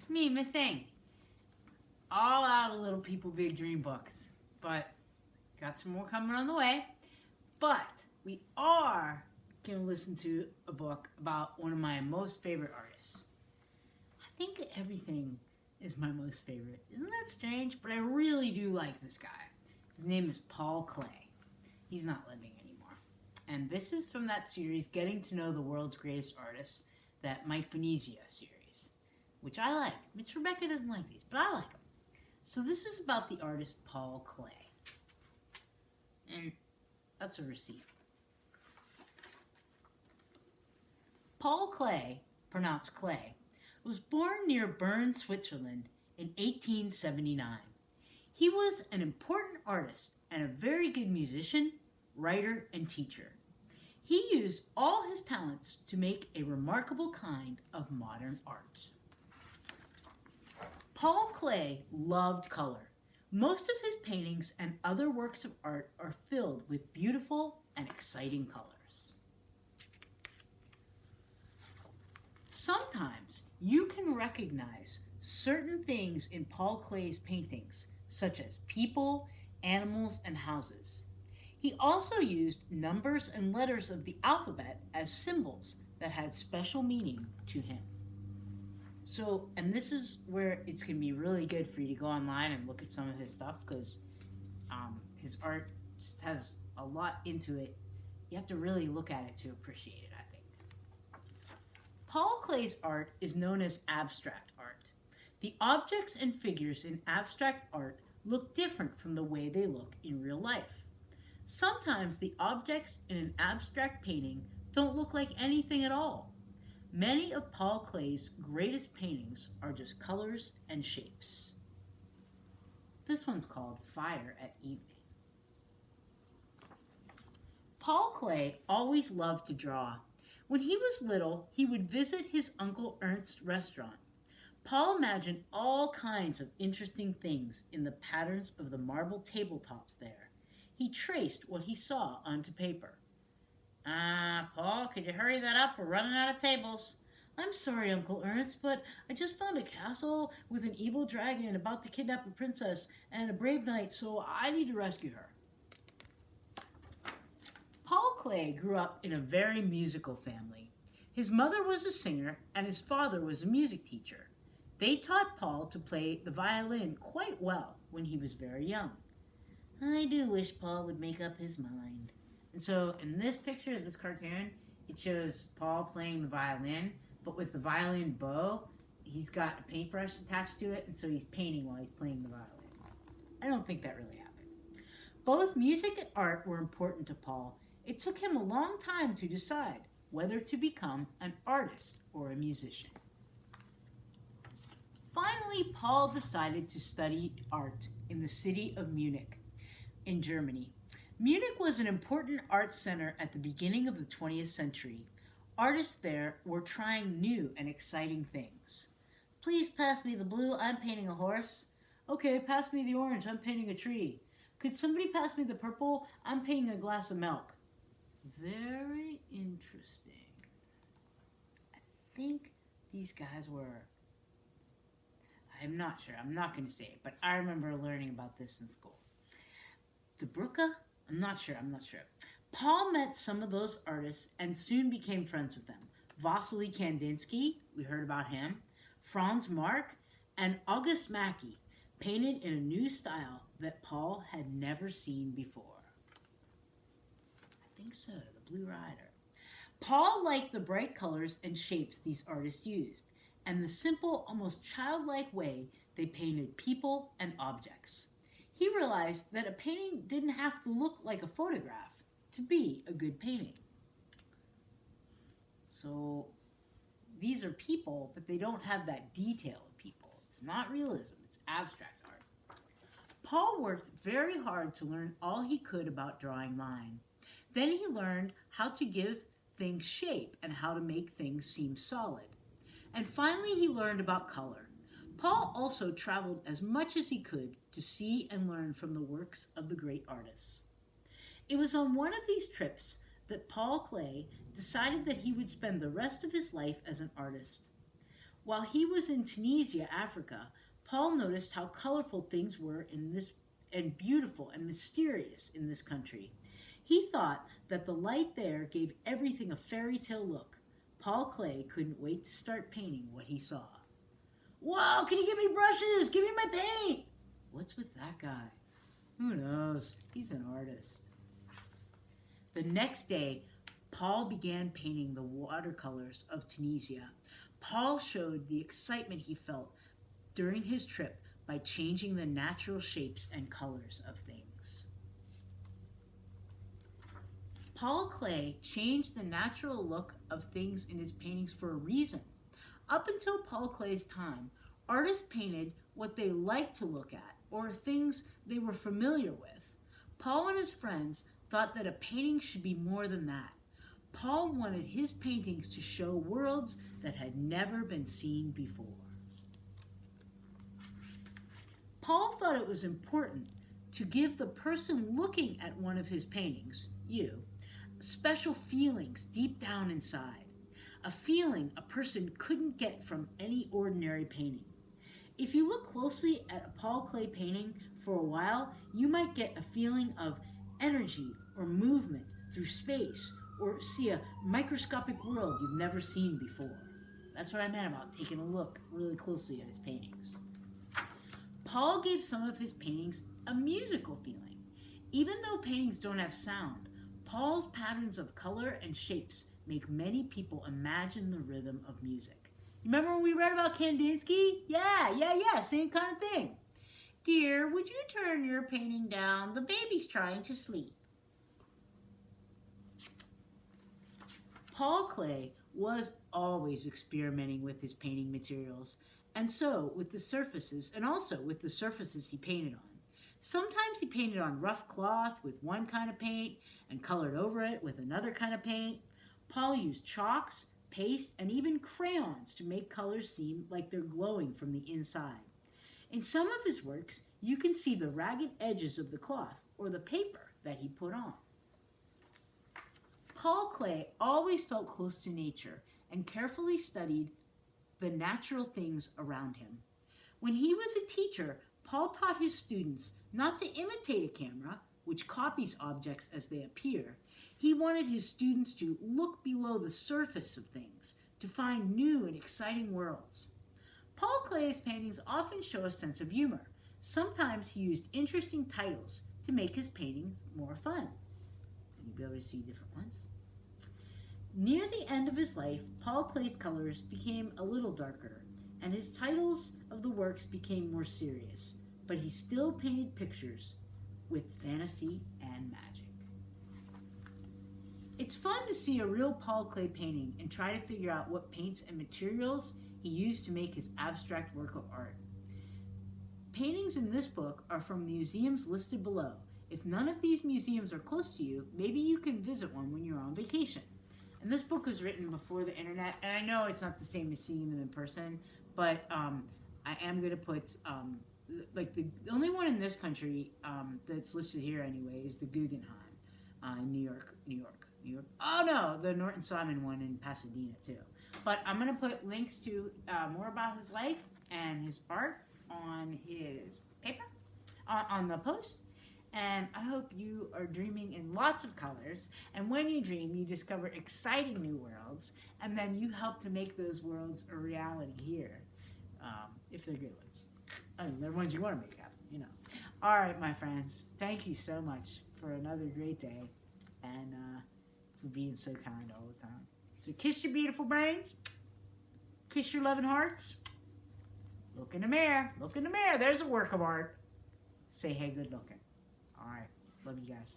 It's me, missing. All out of Little People Big Dream books. But got some more coming on the way. But we are going to listen to a book about one of my most favorite artists. I think that everything is my most favorite. Isn't that strange? But I really do like this guy. His name is Paul Klee. He's not living anymore. And this is from that series, Getting to Know the World's Greatest Artists, that Mike Venezia series, which I like. Which Rebecca doesn't like these, but I like them. So this is about the artist Paul Klee. And that's a receipt. Paul Klee, pronounced Clay, was born near Bern, Switzerland in 1879. He was an important artist and a very good musician, writer, and teacher. He used all his talents to make a remarkable kind of modern art. Paul Klee loved color. Most of his paintings and other works of art are filled with beautiful and exciting colors. Sometimes you can recognize certain things in Paul Klee's paintings, such as people, animals, and houses. He also used numbers and letters of the alphabet as symbols that had special meaning to him. So, and this is where it's going to be really good for you to go online and look at some of his stuff, because his art just has a lot into it. You have to really look at it to appreciate it, I think. Paul Klee's art is known as abstract art. The objects and figures in abstract art look different from the way they look in real life. Sometimes the objects in an abstract painting don't look like anything at all. Many of Paul Klee's greatest paintings are just colors and shapes. This one's called Fire at Evening. Paul Klee always loved to draw. When he was little, he would visit his Uncle Ernst's restaurant. Paul imagined all kinds of interesting things in the patterns of the marble tabletops there. He traced what he saw onto paper. Paul, could you hurry that up? We're running out of tables. I'm sorry, Uncle Ernst, but I just found a castle with an evil dragon about to kidnap a princess and a brave knight, so I need to rescue her. Paul Klee grew up in a very musical family. His mother was a singer and his father was a music teacher. They taught Paul to play the violin quite well when he was very young. I do wish Paul would make up his mind. And so in this picture, this cartoon, it shows Paul playing the violin, but with the violin bow, he's got a paintbrush attached to it, and so he's painting while he's playing the violin. I don't think that really happened. Both music and art were important to Paul. It took him a long time to decide whether to become an artist or a musician. Finally, Paul decided to study art in the city of Munich in Germany. Munich was an important art center at the beginning of the 20th century. Artists there were trying new and exciting things. Please pass me the blue, I'm painting a horse. Okay, pass me the orange, I'm painting a tree. Could somebody pass me the purple? I'm painting a glass of milk. Very interesting. I think these guys were, I'm not sure, I'm not going to say it, but I remember learning about this in school. The Brucke? I'm not sure. Paul met some of those artists and soon became friends with them. Vasily Kandinsky, we heard about him, Franz Marc, and August Macke painted in a new style that Paul had never seen before. I think so, the Blue Rider. Paul liked the bright colors and shapes these artists used, and the simple, almost childlike way they painted people and objects. He realized that a painting didn't have to look like a photograph to be a good painting. So these are people, but they don't have that detail of people. It's not realism, it's abstract art. Paul worked very hard to learn all he could about drawing line. Then he learned how to give things shape and how to make things seem solid. And finally he learned about color. Paul also traveled as much as he could to see and learn from the works of the great artists. It was on one of these trips that Paul Klee decided that he would spend the rest of his life as an artist. While he was in Tunisia, Africa, Paul noticed how colorful things were in this and beautiful and mysterious in this country. He thought that the light there gave everything a fairy tale look. Paul Klee couldn't wait to start painting what he saw. Whoa, can you give me brushes? Give me my paint! What's with that guy? Who knows? He's an artist. The next day, Paul began painting the watercolors of Tunisia. Paul showed the excitement he felt during his trip by changing the natural shapes and colors of things. Paul Klee changed the natural look of things in his paintings for a reason. Up until Paul Klee's time, artists painted what they liked to look at or things they were familiar with. Paul and his friends thought that a painting should be more than that. Paul wanted his paintings to show worlds that had never been seen before. Paul thought it was important to give the person looking at one of his paintings, you, special feelings deep down inside. A feeling a person couldn't get from any ordinary painting. If you look closely at a Paul Klee painting for a while, you might get a feeling of energy or movement through space, or see a microscopic world you've never seen before. That's what I meant about taking a look really closely at his paintings. Paul gave some of his paintings a musical feeling. Even though paintings don't have sound, Paul's patterns of color and shapes make many people imagine the rhythm of music. You remember when we read about Kandinsky? Yeah, same kind of thing. Dear, would you turn your painting down? The baby's trying to sleep. Paul Klee was always experimenting with his painting materials, and so with the surfaces, and also with the surfaces he painted on. Sometimes he painted on rough cloth with one kind of paint and colored over it with another kind of paint. Paul used chalks, paste, and even crayons to make colors seem like they're glowing from the inside. In some of his works, you can see the ragged edges of the cloth or the paper that he put on. Paul Klee always felt close to nature and carefully studied the natural things around him. When he was a teacher, Paul taught his students not to imitate a camera, which copies objects as they appear. He wanted his students to look below the surface of things, to find new and exciting worlds. Paul Klee's paintings often show a sense of humor. Sometimes he used interesting titles to make his paintings more fun. You'll be able to see different ones. Near the end of his life, Paul Klee's colors became a little darker, and his titles of the works became more serious, but he still painted pictures with fantasy and magic. It's fun to see a real Paul Klee painting and try to figure out what paints and materials he used to make his abstract work of art. Paintings in this book are from museums listed below. If none of these museums are close to you, maybe you can visit one when you're on vacation. And this book was written before the internet, and I know it's not the same as seeing them in person, but I am going to put, the only one in this country that's listed here anyway is the Guggenheim in New York. Oh no, the Norton Simon one in Pasadena too. But I'm going to put links to more about his life and his art on his paper, on the post. And I hope you are dreaming in lots of colors. And when you dream, you discover exciting new worlds. And then you help to make those worlds a reality here, if they're good ones. I mean, they're ones you want to make happen, you know. All right, my friends. Thank you so much for another great day. And for being so kind all the time. So kiss your beautiful brains. Kiss your loving hearts. Look in the mirror. Look in the mirror. There's a work of art. Say, hey, good looking. All right. Love you guys.